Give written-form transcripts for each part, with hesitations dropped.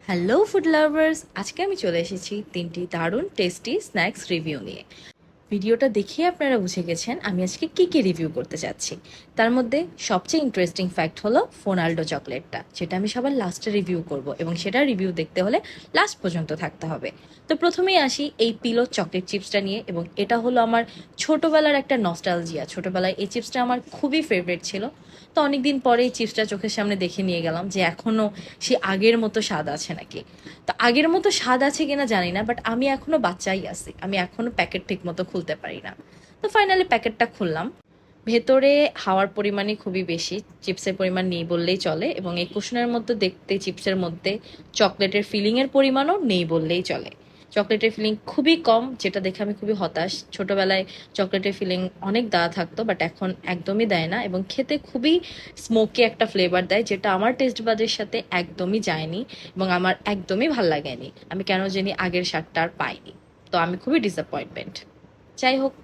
Hello food lovers, আজকে আমি চলে এসেছি তিনটি দারুণ টেস্টি স্ন্যাক্স রিভিউ নিয়ে। ভিডিওটা দেখে আপনারা বুঝে গেছেন আমি আজকে কী কী রিভিউ করতে যাচ্ছি। তার মধ্যে সবচেয়ে ইন্টারেস্টিং ফ্যাক্ট হলো ফোনাল্ডো চকলেটটা, যেটা আমি সবার লাস্টে রিভিউ করব এবং সেটা রিভিউ দেখতে হলে লাস্ট পর্যন্ত থাকতে হবে। তো প্রথমেই আসি এই পিলো চকলেট চিপসটা নিয়ে, এবং এটা হলো আমার ছোটোবেলার একটা নস্টালজিয়া। ছোটোবেলায় এই চিপসটা আমার খুবই ফেভারিট ছিল। তো অনেকদিন পরে এই চিপসটা চোখের সামনে দেখে নিয়ে গেলাম যে এখনও সে আগের মতো স্বাদ আছে নাকি। তো আগের মতো স্বাদ আছে কিনা জানি না, বাট আমি এখনও বাচ্চাই আছি, আমি এখনও প্যাকেট ঠিক মতো খুলতে পারি না। তো ফাইনালি প্যাকেটটা খুললাম। ভেতরে হাওয়ার পরিমাণই খুবই বেশি, চিপসের পরিমাণ নেই বললেই চলে, এবং এই কুশনের মধ্যে দেখতে চিপসের মধ্যে চকলেটের ফিলিংয়ের পরিমাণও নেই বললেই চলে। চকলেটের ফিলিং খুবই কম, যেটা দেখে আমি খুবই হতাশ। ছোটোবেলায় চকলেটের ফিলিং অনেক দেওয়া থাকতো, বাট এখন একদমই দেয় না, এবং খেতে খুবই স্মোকি একটা ফ্লেভার দেয়, যেটা আমার টেস্ট বাজের সাথে একদমই যায়নি এবং আমার একদমই ভাল লাগেনি। আমি কেন জানি আগের স্বাদটা আর পাইনি। তো আমি খুবই ডিসঅ্যাপয়েন্টমেন্ট। যাই হোক,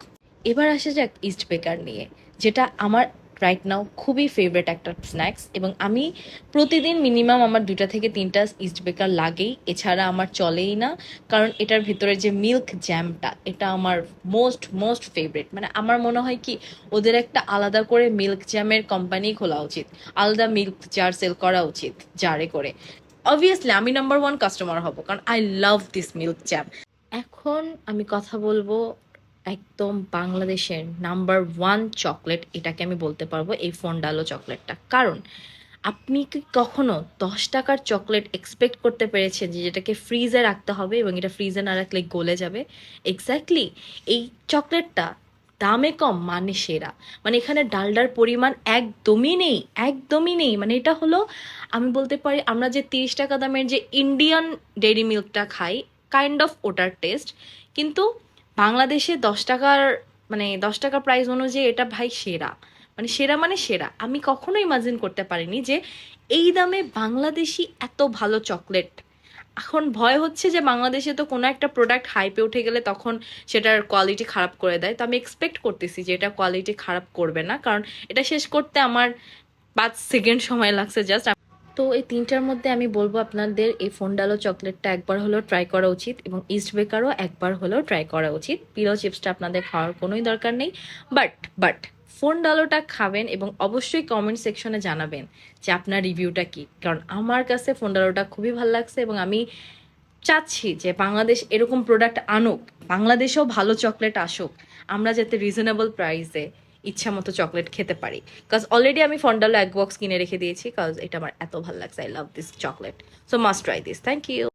এবার আসা যাক ইস্ট বেকার নিয়ে, যেটা আমার রাইট নাও খুবই ফেভারিট একটা স্ন্যাক্স, এবং আমি প্রতিদিন মিনিমাম আমার 2 থেকে 3টা ইস্ট বেকার লাগেই, এছাড়া আমার চলেই না। কারণ এটার ভিতরে যে মিল্ক জ্যামটা, এটা আমার মোস্ট মোস্ট ফেভারিট। মানে আমার মনে হয় কি, ওদের একটা আলাদা করে মিল্ক জ্যামের কোম্পানি খোলা উচিত, আলাদা মিল্ক জার সেল করা উচিত জারে করে। অবভিয়াসলি আমি নাম্বার 1 কাস্টমার হব, কারণ I love this milk jam. এখন আমি কথা বলবো একদম বাংলাদেশের নাম্বার 1 চকলেট, এটাকে আমি বলতে পারবো এই ফন্ডালো চকলেটটা। কারণ আপনি কি কখনো 10 টাকার চকলেট এক্সপেক্ট করতে পেরেছেন যে যেটাকে ফ্রিজে রাখতে হবে এবং এটা ফ্রিজে না রাখলে গলে যাবে? এক্স্যাক্টলি এই চকলেটটা দামে কম মানে সেরা। মানে এখানে ডালডার পরিমাণ একদমই নেই, একদমই নেই। মানে এটা হলো, আমি বলতে পারি আমরা যে 30 টাকা দামের যে ইন্ডিয়ান ডেইরি মিল্কটা খাই, কাইন্ড অফ ওটার টেস্ট। কিন্তু বাংলাদেশে 10 টাকার, মানে 10 টাকা প্রাইস অনুযায়ী এটা ভাই সেরা। মানে সেরা মানে সেরা। আমি কখনো ইমাজিন করতে পারিনি যে এই দামে বাংলাদেশি এত ভালো চকলেট। এখন ভয় হচ্ছে যে বাংলাদেশে তো কোনো একটা প্রোডাক্ট হাইপে উঠে গেলে তখন সেটার কোয়ালিটি খারাপ করে দেয়। তো আমি এক্সপেক্ট করতেছি যে এটা কোয়ালিটি খারাপ করবে না, কারণ এটা শেষ করতে আমার 5 সেকেন্ড সময় লাগছে জাস্ট। তো এই তিনটার মধ্যে আমি বলবো আপনাদের এই ফোন্ডালো চকলেটটা একবার হলেও ট্রাই করা উচিত, এবং ইস্ট বেকারও একবার হলেও ট্রাই করা উচিত। পিলো চিপসটা আপনাদের খাওয়ার কোনোই দরকার নেই, বাট ফোন্ডালোটা খাবেন এবং অবশ্যই কমেন্ট সেকশনে জানাবেন যে আপনার রিভিউটা কি। কারণ আমার কাছে ফোন্ডালোটা খুবই ভালো লাগছে, এবং আমি চাচ্ছি যে বাংলাদেশ এরকম প্রোডাক্ট আনুক, বাংলাদেশেও ভালো চকলেট আসুক, আমরা যাতে রিজনেবল প্রাইসে ইচ্ছা মতো চকলেট খেতে পারি। কাজ অলরেডি আমি ফন্ডালো 1 বক্স কিনে রেখে দিয়েছি, কাজ এটা আমার এত ভালো লাগছে। I love this chocolate, so must try this. Thank you.